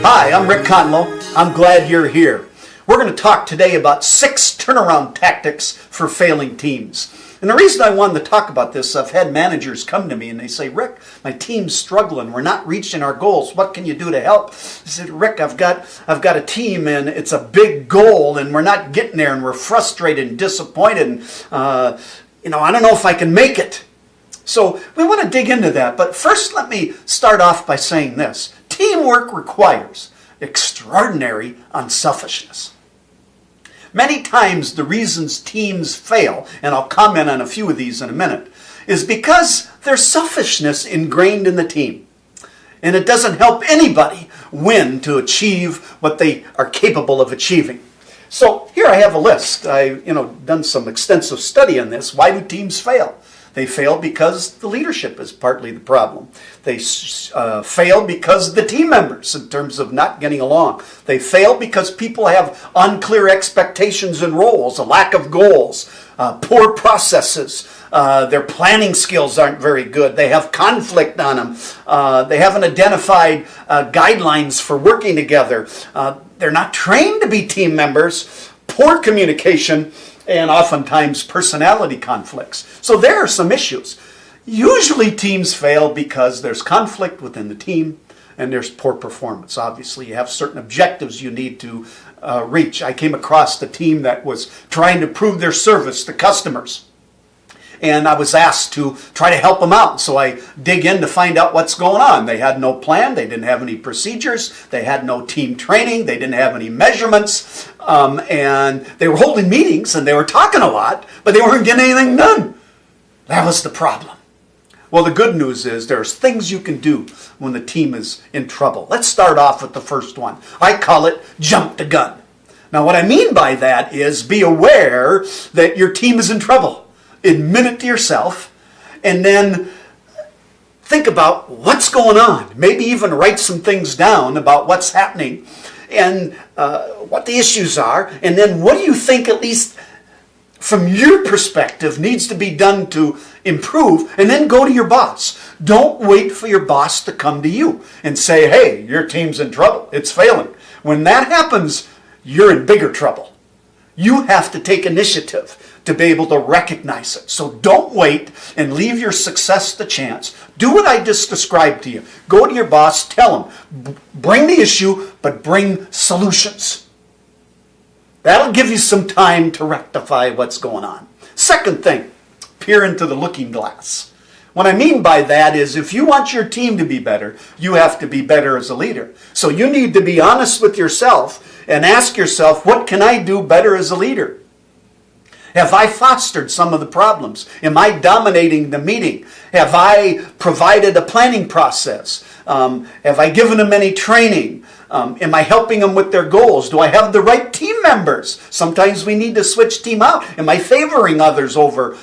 Hi, I'm Rick Conlow. I'm glad you're here. We're going to talk today about 6 turnaround tactics for failing teams. And the reason I wanted to talk about this, I've had managers come to me and they say, Rick, my team's struggling. We're not reaching our goals. What can you do to help? I said, Rick, I've got a team and it's a big goal and we're not getting there and we're frustrated and disappointed. And, I don't know if I can make it. So we want to dig into that. But first, let me start off by saying this. Teamwork requires extraordinary unselfishness. Many times the reasons teams fail, and I'll comment on a few of these in a minute, is because there's selfishness ingrained in the team. And it doesn't help anybody win to achieve what they are capable of achieving. So here I have a list. I've done some extensive study on this. Why do teams fail? They fail because the leadership is partly the problem. They fail because the team members, in terms of not getting along. They fail because people have unclear expectations and roles, a lack of goals, poor processes. Their planning skills aren't very good. They have conflict on them. They haven't identified guidelines for working together. They're not trained to be team members. Poor communication, and oftentimes personality conflicts. So there are some issues. Usually teams fail because there's conflict within the team and there's poor performance. Obviously, you have certain objectives you need to reach. I came across the team that was trying to prove their service to customers. And I was asked to try to help them out. So I dig in to find out what's going on. They had no plan. They didn't have any procedures. They had no team training. They didn't have any measurements. And they were holding meetings and they were talking a lot, but they weren't getting anything done. That was the problem. Well, the good news is there's things you can do when the team is in trouble. Let's start off with the first one. I call it jump the gun. Now, what I mean by that is be aware that your team is in trouble. Admit it to yourself, and then think about what's going on. Maybe even write some things down about what's happening and what the issues are, and then what do you think, at least from your perspective, needs to be done to improve, and then go to your boss. Don't wait for your boss to come to you and say, hey, your team's in trouble. It's failing. When that happens, you're in bigger trouble. You have to take initiative to be able to recognize it. So don't wait and leave your success to chance. Do what I just described to you. Go to your boss, tell him, bring the issue, but bring solutions. That'll give you some time to rectify what's going on. Second thing, peer into the looking glass. What I mean by that is if you want your team to be better, you have to be better as a leader. So you need to be honest with yourself and ask yourself, what can I do better as a leader? Have I fostered some of the problems? Am I dominating the meeting? Have I provided a planning process? Have I given them any training? Am I helping them with their goals? Do I have the right team members? Sometimes we need to switch team out. Am I favoring others over?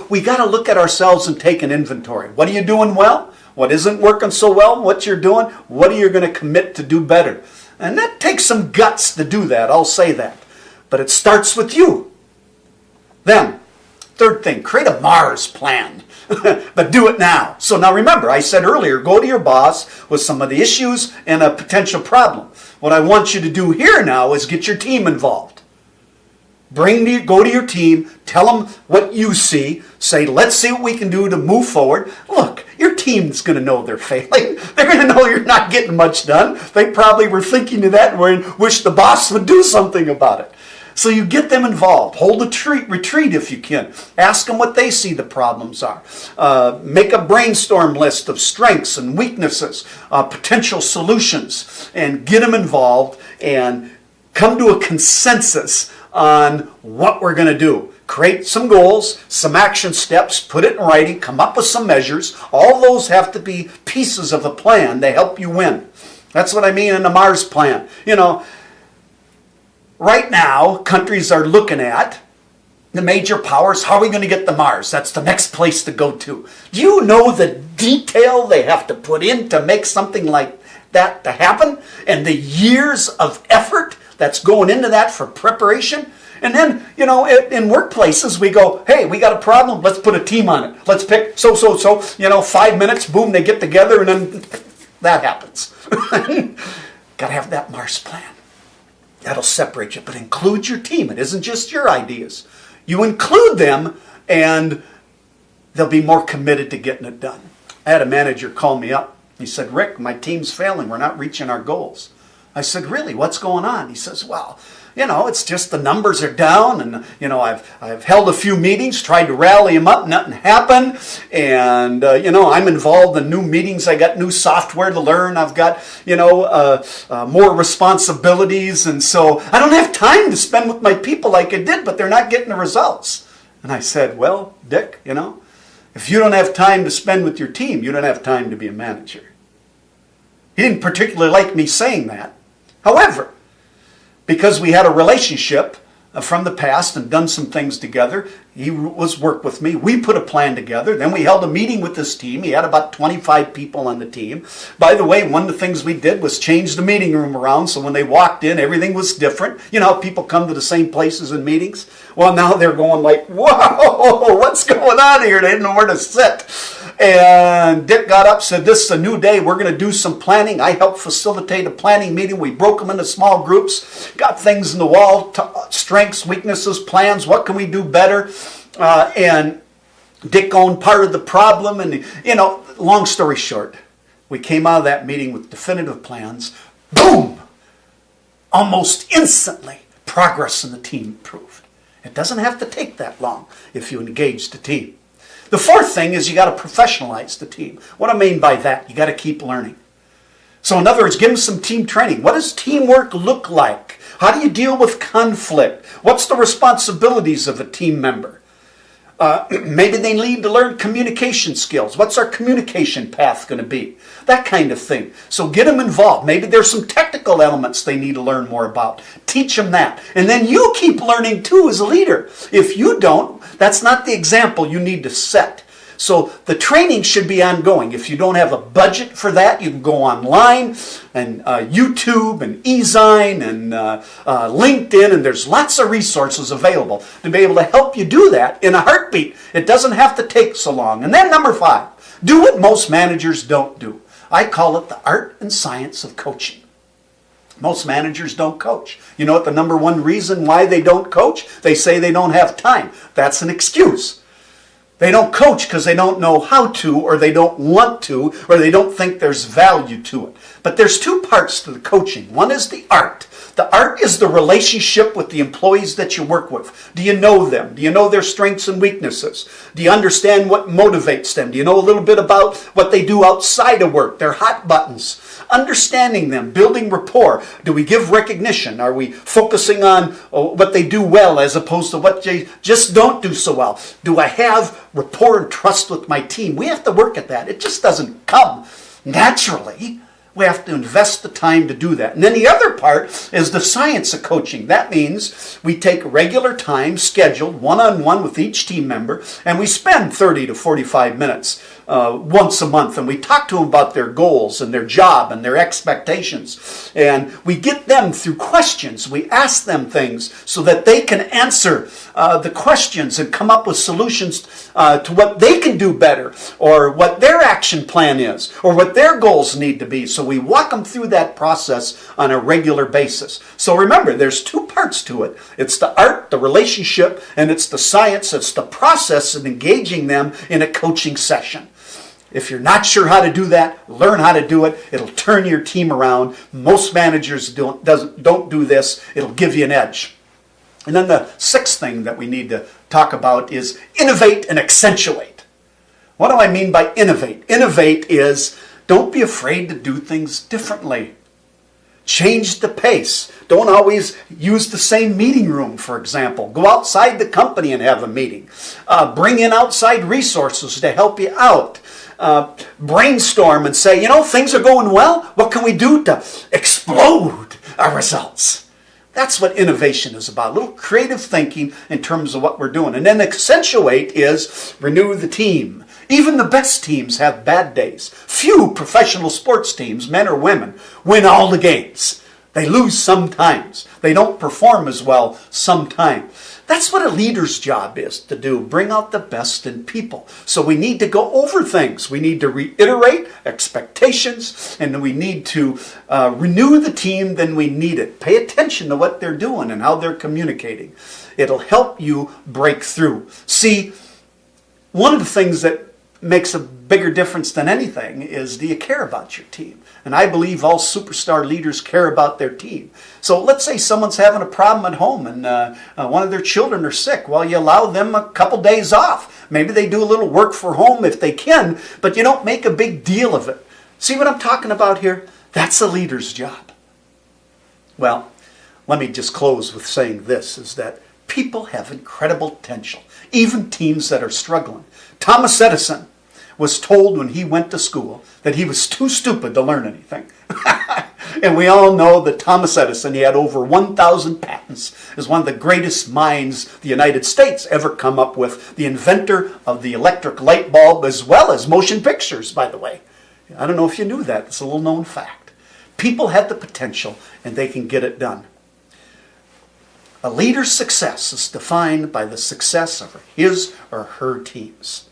We got to look at ourselves and take an inventory. What are you doing well? What isn't working so well? What you're doing? What are you going to commit to do better? And that takes some guts to do that. I'll say that. But it starts with you. Then, third thing, create a Mars plan, but do it now. So now remember, I said earlier, go to your boss with some of the issues and a potential problem. What I want you to do here now is get your team involved. Go to your team, tell them what you see, say, let's see what we can do to move forward. Look, your team's going to know they're failing. They're going to know you're not getting much done. They probably were thinking of that and wish the boss would do something about it. So you get them involved. Hold a retreat if you can. Ask them what they see the problems are. Make a brainstorm list of strengths and weaknesses, potential solutions, and get them involved and come to a consensus on what we're going to do. Create some goals, some action steps, put it in writing, come up with some measures. All those have to be pieces of a plan to help you win. That's what I mean in the Mars plan. Right now, countries are looking at the major powers. How are we going to get to Mars? That's the next place to go to. Do you know the detail they have to put in to make something like that to happen? And the years of effort that's going into that for preparation? And then, in workplaces, we go, hey, we got a problem. Let's put a team on it. Let's pick 5 minutes, boom, they get together, and then that happens. Got to have that Mars plan. That'll separate you, but include your team. It isn't just your ideas. You include them, and they'll be more committed to getting it done. I had a manager call me up. He said, Rick, my team's failing. We're not reaching our goals. I said, really? What's going on? He says, well, it's just the numbers are down, and, I've held a few meetings, tried to rally them up, nothing happened, and, I'm involved in new meetings. I got new software to learn. I've got, more responsibilities, and so I don't have time to spend with my people like I did, but they're not getting the results. And I said, well, Dick, if you don't have time to spend with your team, you don't have time to be a manager. He didn't particularly like me saying that. However, because we had a relationship from the past and done some things together, he was work with me. We put a plan together. Then we held a meeting with this team. He had about 25 people on the team. By the way, one of the things we did was change the meeting room around, so when they walked in, everything was different. You know how people come to the same places in meetings? Well, now they're going like, whoa, what's going on here? They didn't know where to sit. And Dick got up, said, this is a new day. We're going to do some planning. I helped facilitate a planning meeting. We broke them into small groups, got things in the wall, strengths, weaknesses, plans. What can we do better? And Dick owned part of the problem. And, long story short, we came out of that meeting with definitive plans. Boom! Almost instantly, progress in the team improved. It doesn't have to take that long if you engage the team. The fourth thing is you got to professionalize the team. What I mean by that, you got to keep learning. So in other words, give them some team training. What does teamwork look like? How do you deal with conflict? What's the responsibilities of a team member? Maybe they need to learn communication skills. What's our communication path going to be? That kind of thing. So get them involved. Maybe there's some technical elements they need to learn more about. Teach them that. And then you keep learning too as a leader. If you don't, that's not the example you need to set. So the training should be ongoing. If you don't have a budget for that, you can go online and YouTube and eZine and LinkedIn, and there's lots of resources available to be able to help you do that in a heartbeat. It doesn't have to take so long. And then number 5, do what most managers don't do. I call it the art and science of coaching. Most managers don't coach. You know what the number one reason why they don't coach? They say they don't have time. That's an excuse. They don't coach because they don't know how to, or they don't want to, or they don't think there's value to it. But there's 2 parts to the coaching. One is the art. The art is the relationship with the employees that you work with. Do you know them? Do you know their strengths and weaknesses? Do you understand what motivates them? Do you know a little bit about what they do outside of work, their hot buttons? Understanding them, building rapport. Do we give recognition? Are we focusing on what they do well as opposed to what they just don't do so well? Do I have rapport and trust with my team? We have to work at that. It just doesn't come naturally. We have to invest the time to do that. And then the other part is the science of coaching. That means we take regular time scheduled one-on-one with each team member, and we spend 30 to 45 minutes once a month, and we talk to them about their goals and their job and their expectations. And we get them through questions. We ask them things so that they can answer the questions and come up with solutions to what they can do better, or what their action plan is, or what their goals need to be. So we walk them through that process on a regular basis. So remember, there's 2 parts to it. It's the art, the relationship, and it's the science. It's the process of engaging them in a coaching session. If you're not sure how to do that, learn how to do it. It'll turn your team around. Most managers don't do this. It'll give you an edge. And then the 6th thing that we need to talk about is innovate and accentuate. What do I mean by innovate? Innovate is don't be afraid to do things differently. Change the pace. Don't always use the same meeting room, for example. Go outside the company and have a meeting. Bring in outside resources to help you out. Brainstorm and say, things are going well. What can we do to explode our results? That's what innovation is about. A little creative thinking in terms of what we're doing. And then accentuate is renew the team. Even the best teams have bad days. Few professional sports teams, men or women, win all the games. They lose sometimes. They don't perform as well sometimes. That's what a leader's job is to do, bring out the best in people. So we need to go over things. We need to reiterate expectations, and we need to renew the team then we need it. Pay attention to what they're doing and how they're communicating. It'll help you break through. See, one of the things that makes a bigger difference than anything is, do you care about your team? And I believe all superstar leaders care about their team. So let's say someone's having a problem at home and one of their children are sick. Well, you allow them a couple days off. Maybe they do a little work for home if they can, but you don't make a big deal of it. See what I'm talking about here? That's a leader's job. Well, let me just close with saying this, is that people have incredible potential, even teams that are struggling. Thomas Edison was told when he went to school that he was too stupid to learn anything. And we all know that Thomas Edison, he had over 1,000 patents, is one of the greatest minds the United States ever come up with, the inventor of the electric light bulb as well as motion pictures, by the way. I don't know if you knew that. It's a little known fact. People have the potential and they can get it done. A leader's success is defined by the success of his or her teams.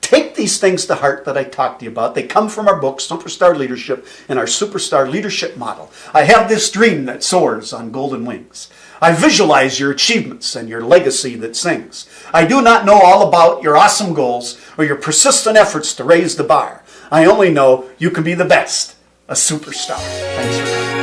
Take these things to heart that I talked to you about. They come from our book, Superstar Leadership, and our Superstar Leadership Model. I have this dream that soars on golden wings. I visualize your achievements and your legacy that sings. I do not know all about your awesome goals or your persistent efforts to raise the bar. I only know you can be the best, a superstar. Thanks for coming.